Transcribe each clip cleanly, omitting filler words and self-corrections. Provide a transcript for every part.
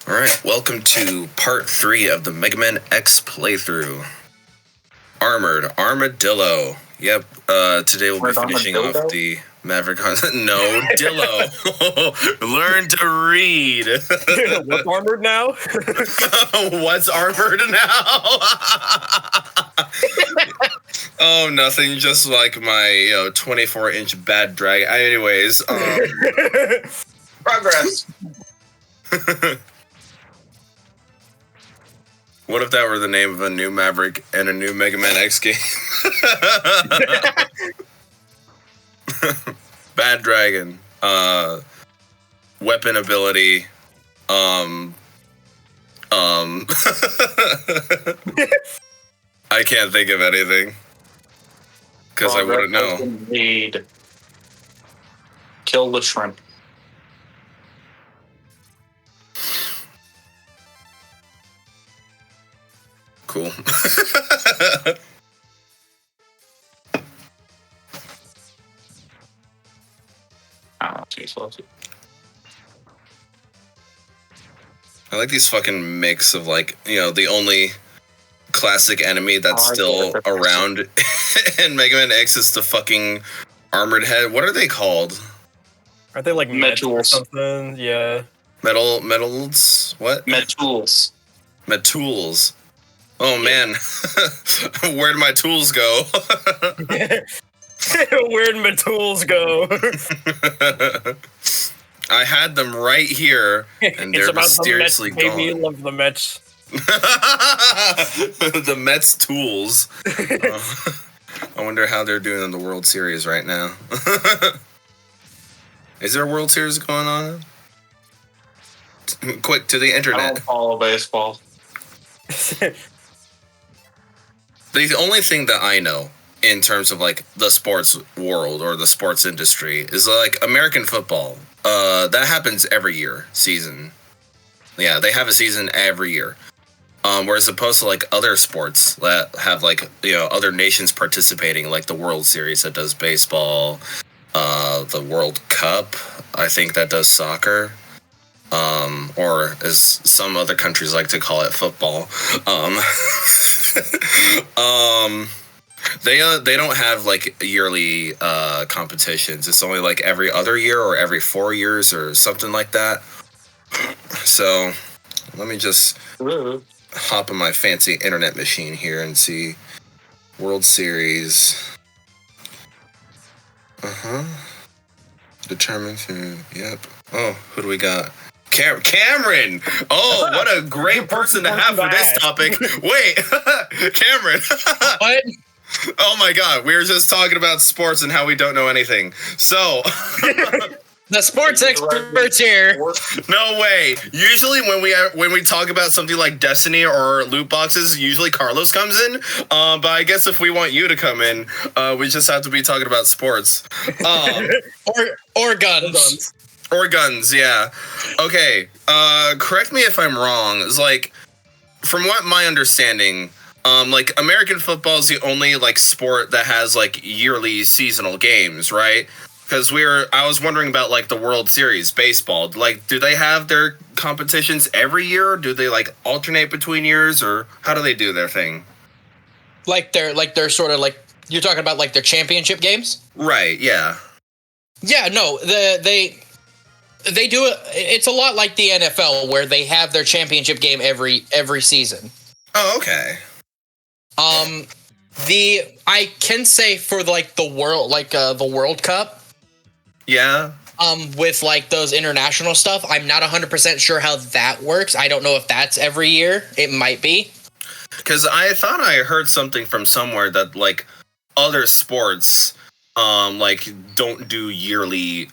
Alright, welcome to part 3 of the Mega Man X playthrough. Armored Armadillo. Yep, today we'll be finishing off the Maverick Hunt. No, Dillo. Learn to read. What's armored now? What's armored now? Oh, nothing. Just like my 24-inch bad dragon. Anyways, Progress. What if that were the name of a new Maverick and a new Mega Man X game? Bad Dragon. Weapon ability. I can't think of anything. Because I wouldn't know. Indeed. Kill the shrimp. Cool. I like these fucking mix of the only classic enemy that's still around in Mega Man X is the fucking armored head. What are they called? Are they like metal or something? Yeah. Metals? What? Metools. Metools. Oh man, where'd my tools go? Where'd my tools go? I had them right here, and they're mysteriously gone. I love the Mets. The Mets tools. I wonder how they're doing in the World Series right now. Is there a World Series going on? Quick, to the internet. I don't follow baseball. The only thing that I know in terms of the sports world or the sports industry is American football. That happens every year, season. Yeah, they have a season every year. Whereas opposed to other sports that have other nations participating, like the World Series that does baseball, the World Cup, I think that does soccer. Or as some other countries like to call it, football. They don't have yearly competitions. It's only every other year or every 4 years or something like that. So let me just hop on my fancy internet machine here and see World Series. Determined to, yep. Oh, who do we got? Cameron! Oh, what a great person to have for this topic. Wait, Cameron. What? Oh my god, we were just talking about sports and how we don't know anything. So... The sports experts here. No way. Usually when we talk about something like Destiny or loot boxes, usually Carlos comes in. But I guess if we want you to come in, we just have to be talking about sports. Or guns. Or guns, yeah. Okay. Correct me if I'm wrong. It's from what my understanding, American football is the only sport that has yearly seasonal games, right? Because I was wondering about the World Series baseball. Do they have their competitions every year? Or do they alternate between years, or how do they do their thing? They're sort of you're talking about their championship games? Right. Yeah. Yeah. No. They do it. It's a lot like the NFL, where they have their championship game every season. Oh, okay. I can say for the World Cup. Yeah. With those international stuff, I'm not 100% sure how that works. I don't know if that's every year. It might be. Because I thought I heard something from somewhere that other sports don't do yearly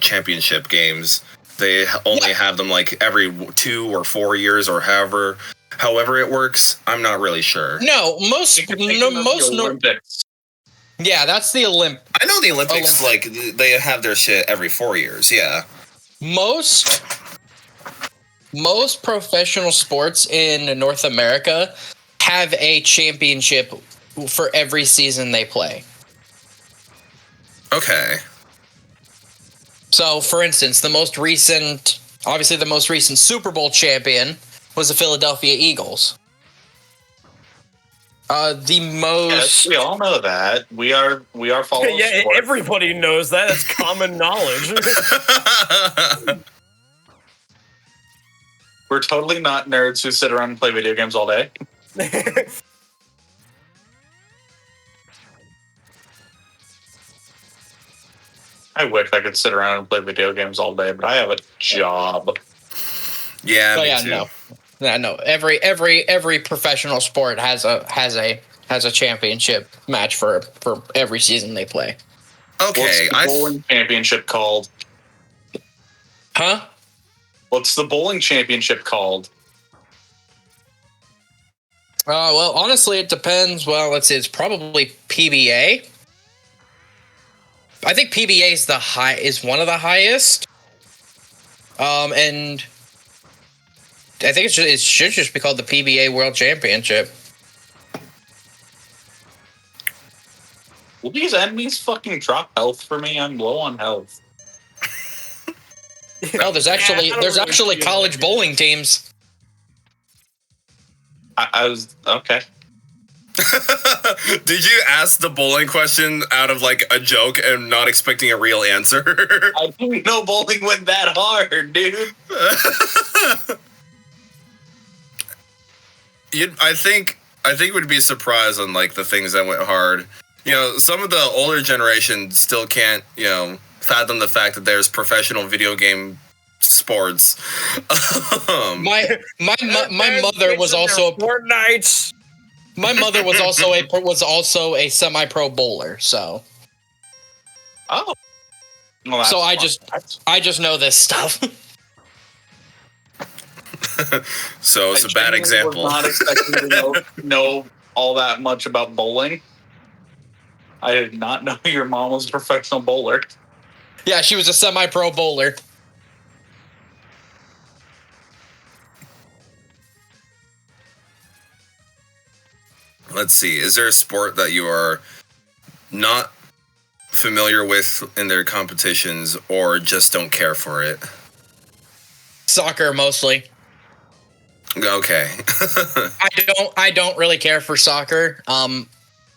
championship games. They only have them every 2 or 4 years or however it works. I'm not really sure. No, most Olympics. Yeah, that's the Olympics. I know the Olympics, they have their shit every 4 years, yeah. Most professional sports in North America have a championship for every season they play. Okay. So, for instance, the most recent Obviously, the most recent Super Bowl champion was the Philadelphia Eagles. Yes, we all know that. We are following sports. Everybody knows that. That's common knowledge. We're totally not nerds who sit around and play video games all day. I wish I could sit around and play video games all day, but I have a job. Yeah, me too. No. Yeah, no. Every professional sport has a championship match for every season they play. What's Okay, the bowling championship called? Huh? What's the bowling championship called? Well, honestly, it depends. Well, let's see. It's probably PBA. I think PBA is one of the highest. And I think it should just be called the PBA World Championship. Will these enemies fucking drop health for me? I'm low on health. No, there's actually college bowling teams. I was okay. Did you ask the bowling question out of like a joke and not expecting a real answer? I didn't know bowling went that hard, dude. I think we'd be surprised on like the things that went hard. You know, some of the older generation still can't, fathom the fact that there's professional video game sports. My mother was also Fortnite. My mother was also a semi-pro bowler, so. Oh. Well, so I just know this stuff. So it's a bad example. I was not expecting to know all that much about bowling. I did not know your mom was a professional bowler. Yeah, she was a semi-pro bowler. Let's see. Is there a sport that you are not familiar with in their competitions or just don't care for it? Soccer mostly. Okay. I don't really care for soccer.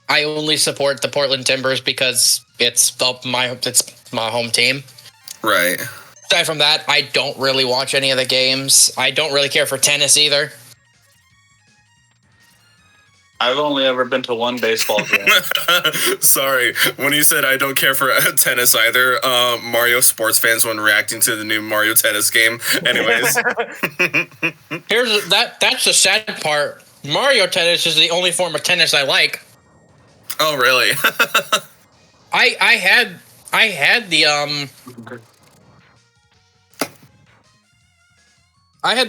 I only support the Portland Timbers because it's my home team. Right. Aside from that, I don't really watch any of the games. I don't really care for tennis either. I've only ever been to one baseball game. Sorry, when you said I don't care for tennis either, Mario sports fans when reacting to the new Mario Tennis game. Anyways. That's the sad part. Mario Tennis is the only form of tennis I like. Oh, really? I had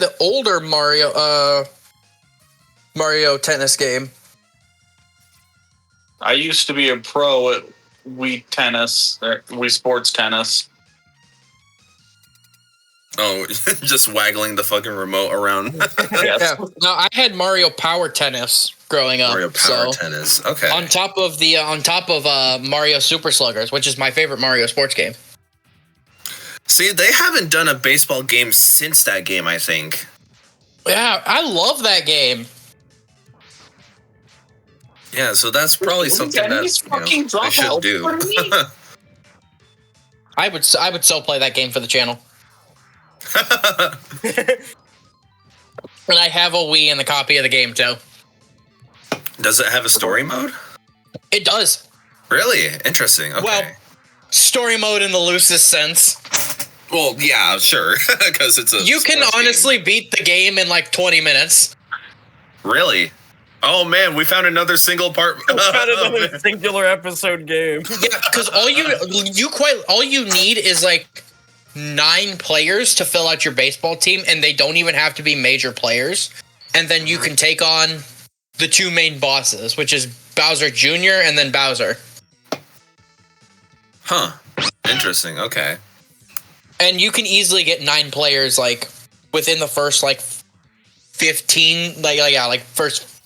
the older Mario Tennis game. I used to be a pro at Wii Sports Tennis. Oh, just waggling the fucking remote around. Yes. Yeah. No, I had Mario Power Tennis growing up. Mario Power Tennis. Okay. On top of Mario Super Sluggers, which is my favorite Mario sports game. See, they haven't done a baseball game since that game, I think. Yeah, I love that game. Yeah, so that's probably something that I should do. I would still play that game for the channel. And I have a Wii and the copy of the game too. Does it have a story mode? It does. Really? Interesting. Okay. Well, story mode in the loosest sense. Well, yeah, sure, because it's a. You can honestly beat the game in like 20 minutes. Really? Oh man, we found another single part. We found another singular episode game. Yeah, because all you need is like 9 players to fill out your baseball team, and they don't even have to be major players. And then you can take on the 2 main bosses, which is Bowser Jr. and then Bowser. Huh. Interesting. Okay. And you can easily get 9 players like within the first like 15, first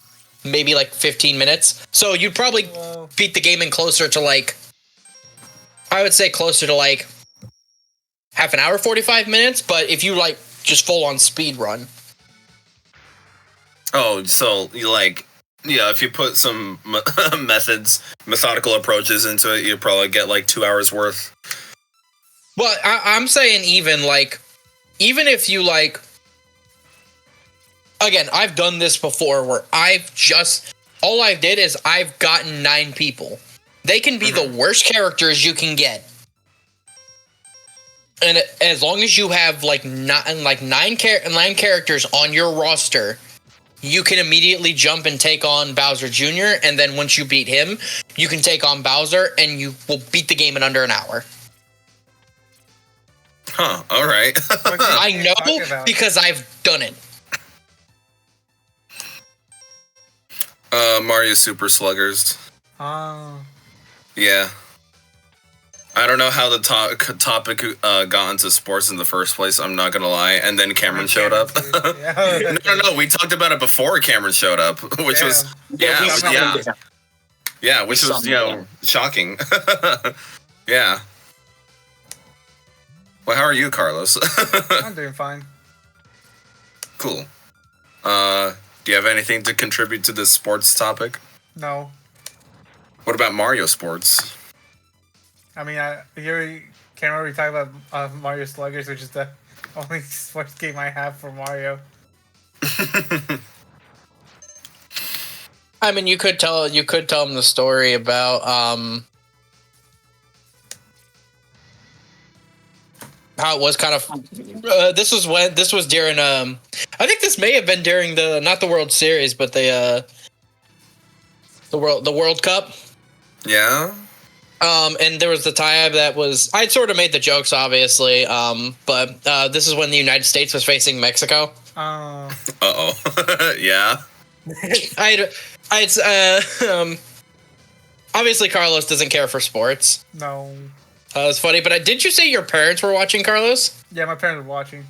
maybe like 15 minutes. So you'd probably beat the game in closer to like, I would say closer to like half an hour, 45 minutes. But if you like just full on speed run. Oh, so you like, yeah, if you put some methodical approaches into it, you probably get like 2 hours worth. Well, I'm saying even if you like, again, I've done this before where all I did is I've gotten 9 people. They can be the worst characters you can get. And as long as you have like 9 characters on your roster, you can immediately jump and take on Bowser Jr. And then once you beat him, you can take on Bowser and you will beat the game in under an hour. Huh, all right. I know because I've done it. Mario Super Sluggers. Yeah. I don't know how the topic got into sports in the first place, I'm not gonna lie. And then Cameron showed up. No, we talked about it before Cameron showed up, which was, which was, shocking. Yeah. Well, how are you, Carlos? I'm doing fine. Cool. Do you have anything to contribute to this sports topic? No. What about Mario sports? I mean, here can't really talk about Mario Sluggers, which is the only sports game I have for Mario. I mean, you could tell them the story about how it was kind of. This was during. I think this may have been during not the World Series, but the World Cup. Yeah. And there was the time that was. I'd sort of made the jokes, obviously. But this is when the United States was facing Mexico. Yeah. Obviously, Carlos doesn't care for sports. No. It's funny, but did you say your parents were watching, Carlos? Yeah, my parents were watching.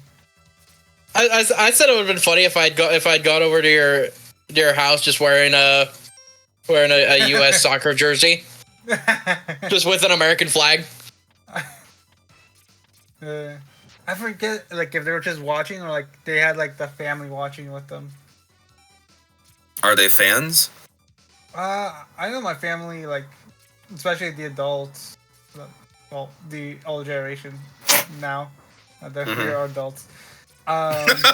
I said it would have been funny if I'd gone over to your house just wearing a U.S. soccer jersey, just with an American flag. I forget, like, if they were just watching or like they had like the family watching with them. Are they fans? I know my family, like, especially the adults. Well, the older generation now. They're adults. Sometimes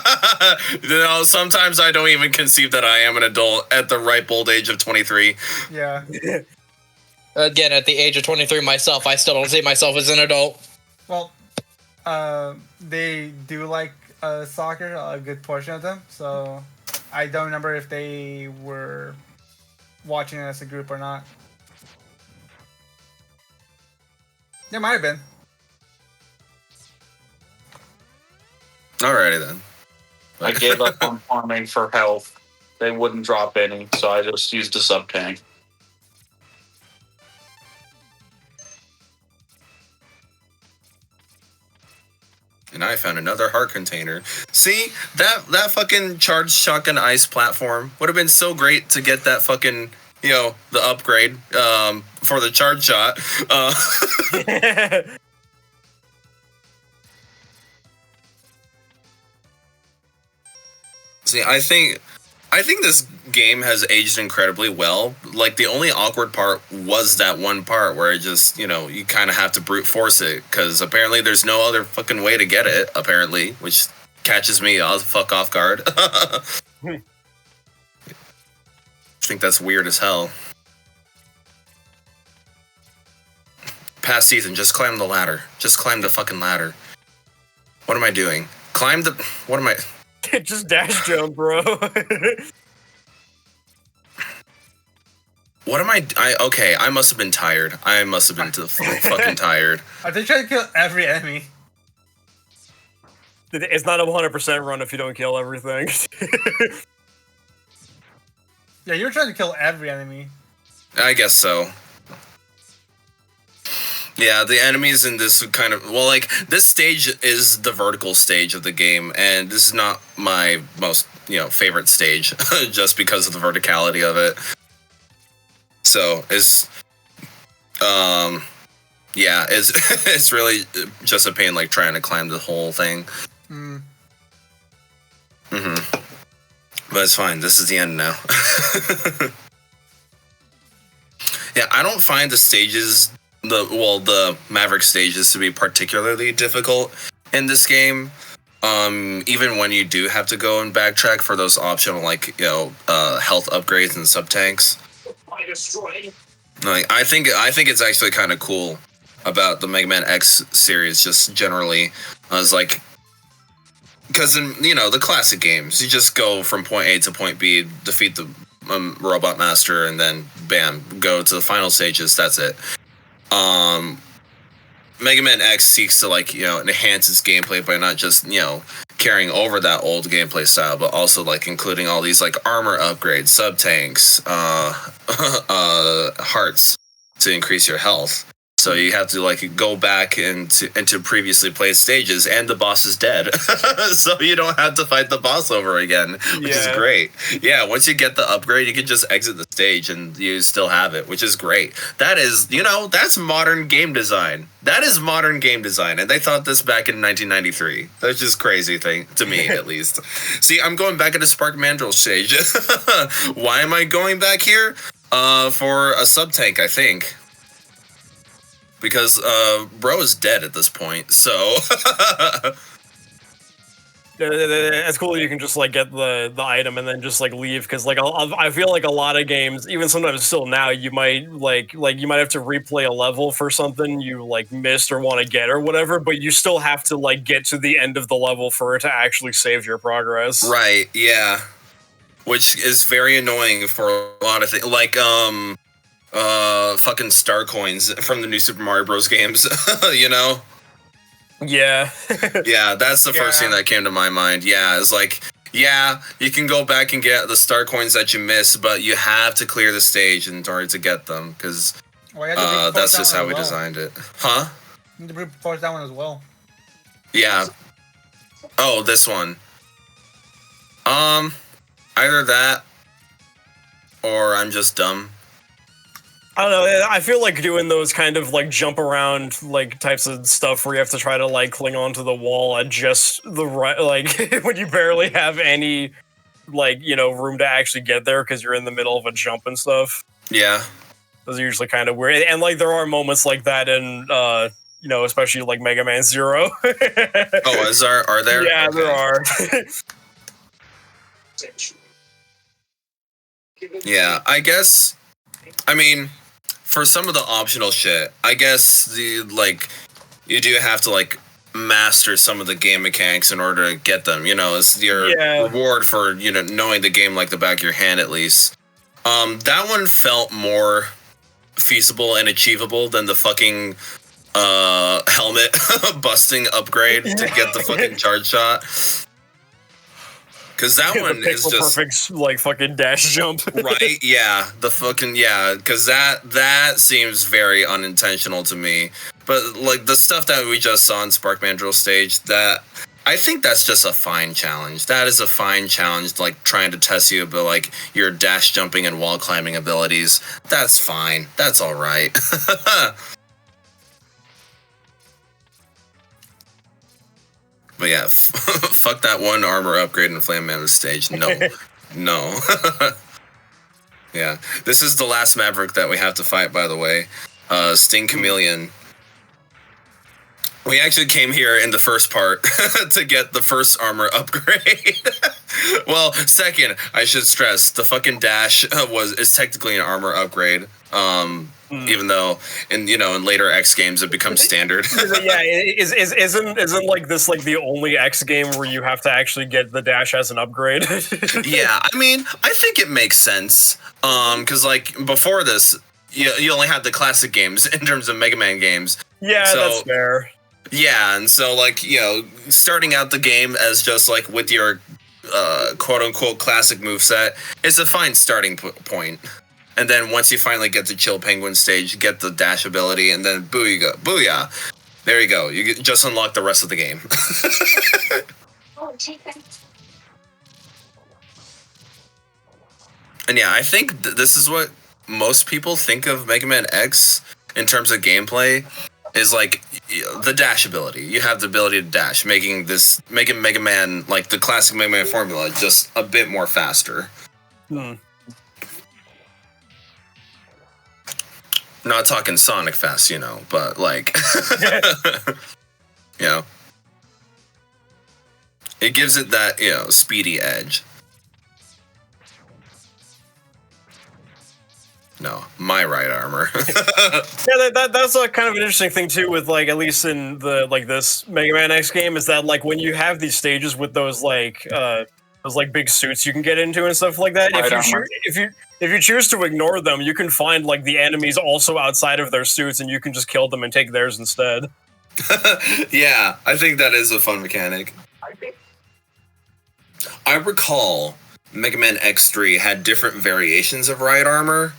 I don't even conceive that I am an adult at the ripe old age of 23. Yeah. Again, at the age of 23 myself, I still don't see myself as an adult. Well, they do like soccer, a good portion of them. So I don't remember if they were watching it as a group or not. There might have been. Alrighty then. I gave up on farming for health. They wouldn't drop any, so I just used a sub tank. And I found another heart container. See, that fucking charged shotgun ice platform would have been so great to get that fucking, the upgrade for the charge shot. See, I think this game has aged incredibly well. Like, the only awkward part was that one part where it just, you kind of have to brute force it, because apparently there's no other fucking way to get it, apparently, which catches me fuck off guard. I think that's weird as hell. Past season, just climb the ladder. Just climb the fucking ladder. What am I doing? What am I... Just dash jump, bro. What am okay, I must have been tired. I must have been fucking tired. Are they trying to kill every enemy? It's not a 100% run if you don't kill everything. Yeah, you're trying to kill every enemy. I guess so. Yeah, the enemies in this kind of... Well, like, this stage is the vertical stage of the game, and this is not my most, favorite stage, just because of the verticality of it. So, it's... Yeah, it's really just a pain, like, trying to climb the whole thing. But it's fine. This is the end now. Yeah, I don't find the stages, the Maverick stages, to be particularly difficult in this game. Even when you do have to go and backtrack for those optional, like, health upgrades and sub tanks. Like, I think it's actually kind of cool about the Mega Man X series, just generally. It's like, because in the classic games, you just go from point A to point B, defeat the Robot Master, and then bam, go to the final stages. That's it. Mega Man X seeks to enhance its gameplay by not just carrying over that old gameplay style, but also including all these armor upgrades, sub tanks, hearts to increase your health. So you have to go back into previously played stages, and the boss is dead, so you don't have to fight the boss over again, which is great. Yeah, once you get the upgrade, you can just exit the stage and you still have it, which is great. That is, that's modern game design. That is modern game design, and they thought this back in 1993. That's just crazy thing to me, at least. See, I'm going back into Spark Mandrill stage. Why am I going back here? For a sub tank, I think. Because bro is dead at this point, so it's cool that you can just get the item and then just leave, because I feel like a lot of games, even sometimes still now, you might you might have to replay a level for something you missed or want to get or whatever, but you still have to get to the end of the level for it to actually save your progress. Right, yeah. Which is very annoying for a lot of things, fucking star coins from the new Super Mario Bros. Games, Yeah. Yeah, that's the first thing that came to my mind. Yeah, it's you can go back and get the star coins that you missed, but you have to clear the stage in order to get them, because that's just how we designed it. Huh? You need to force that one as well. Yeah. Oh, this one. Either that, or I'm just dumb. I don't know. I feel like doing those kind of jump around types of stuff where you have to try to cling onto the wall at just the right when you barely have any room to actually get there because you're in the middle of a jump and stuff. Yeah, those are usually kind of weird. And there are moments like that in especially Mega Man 0. Oh, are there? Yeah, okay. There are. Yeah, I guess. I mean, for some of the optional shit, I guess you do have to master some of the game mechanics in order to get them. It's your reward for knowing the game like the back of your hand, at least. That one felt more feasible and achievable than the fucking helmet busting upgrade to get the fucking charge shot. Because that one is just perfect, fucking dash jump. Right? Yeah, because that seems very unintentional to me. But the stuff that we just saw in Spark Mandrill stage, that I think that's just a fine challenge. That is a fine challenge, trying to test you about your dash jumping and wall climbing abilities. That's fine. That's all right. But yeah, fuck that one armor upgrade in Flame Mammoth stage. No. No. Yeah. This is the last Maverick that we have to fight, by the way. Sting Chameleon. We actually came here in the first part to get the first armor upgrade. Well, second, I should stress, the fucking dash is technically an armor upgrade. Even though in later X games it becomes standard. Yeah, isn't this the only X game where you have to actually get the dash as an upgrade? Yeah, I mean, I think it makes sense. Because before this, you only had the classic games in terms of Mega Man games. Yeah, so, that's fair. Yeah, and so starting out the game as just with your quote unquote classic moveset is a fine starting point. And then once you finally get to Chill Penguin stage, you get the dash ability, and then booyah. There you go. You just unlock the rest of the game. And yeah, I think this is what most people think of Mega Man X in terms of gameplay, is the dash ability. You have the ability to dash, making Mega Man, like the classic Mega Man formula, just a bit more faster. Not talking Sonic fast, but like, it gives it that, speedy edge. No, my right armor. That's a kind of an interesting thing too, with like, at least in the this Mega Man X game, is that like when you have these stages with those big suits you can get into and stuff like that. If you choose to ignore them, you can find like the enemies also outside of their suits, and you can just kill them and take theirs instead. Yeah, I think that is a fun mechanic. I recall Mega Man X3 had different variations of right armor.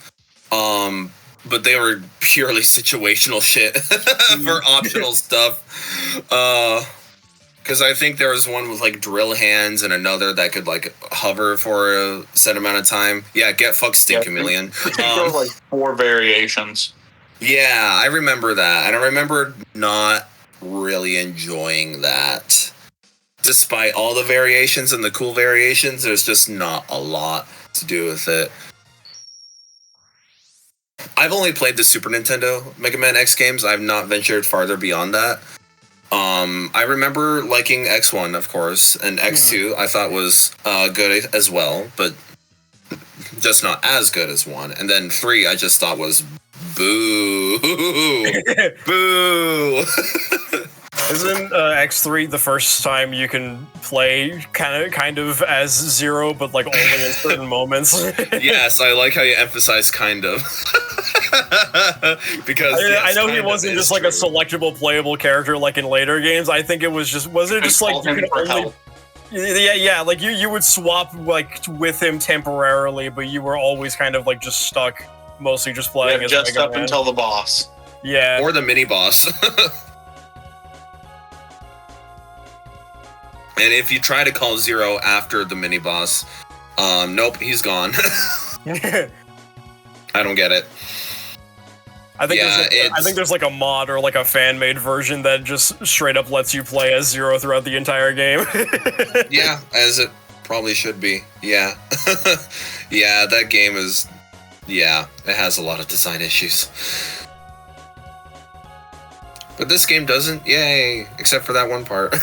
But they were purely situational shit for optional stuff. Because I think there was one with like drill hands and another that could like hover for a set amount of time. Yeah, get fucked, Stink Chameleon. There was like 4 variations. Yeah, I remember that, and I remember not really enjoying that. Despite all the variations and the cool variations, there's just not a lot to do with it. I've only played the Super Nintendo Mega Man X games. I've not ventured farther beyond that. I remember liking X1, of course, and X2 I thought was good as well, but just not as good as 1. And then 3 I just thought was boo. Boo. Isn't X3 the first time you can play kind of as Zero, but like only in certain moments? Yes, I like how you emphasize kind of. Because I know he wasn't just like a selectable playable character like in later games. I think it was just like you could only like you would swap like with him temporarily, but you were always kind of like just stuck, mostly just playing as just Mega up Man. until the boss. Yeah. Or the mini boss. And if you try to call Zero after the mini boss, nope, he's gone. I don't get it. I think there's like a mod or like a fan-made version that just straight up lets you play as Zero throughout the entire game. Yeah, as it probably should be. Yeah. Yeah, that game is... Yeah, it has a lot of design issues. But this game doesn't. Yay! Except for that one part.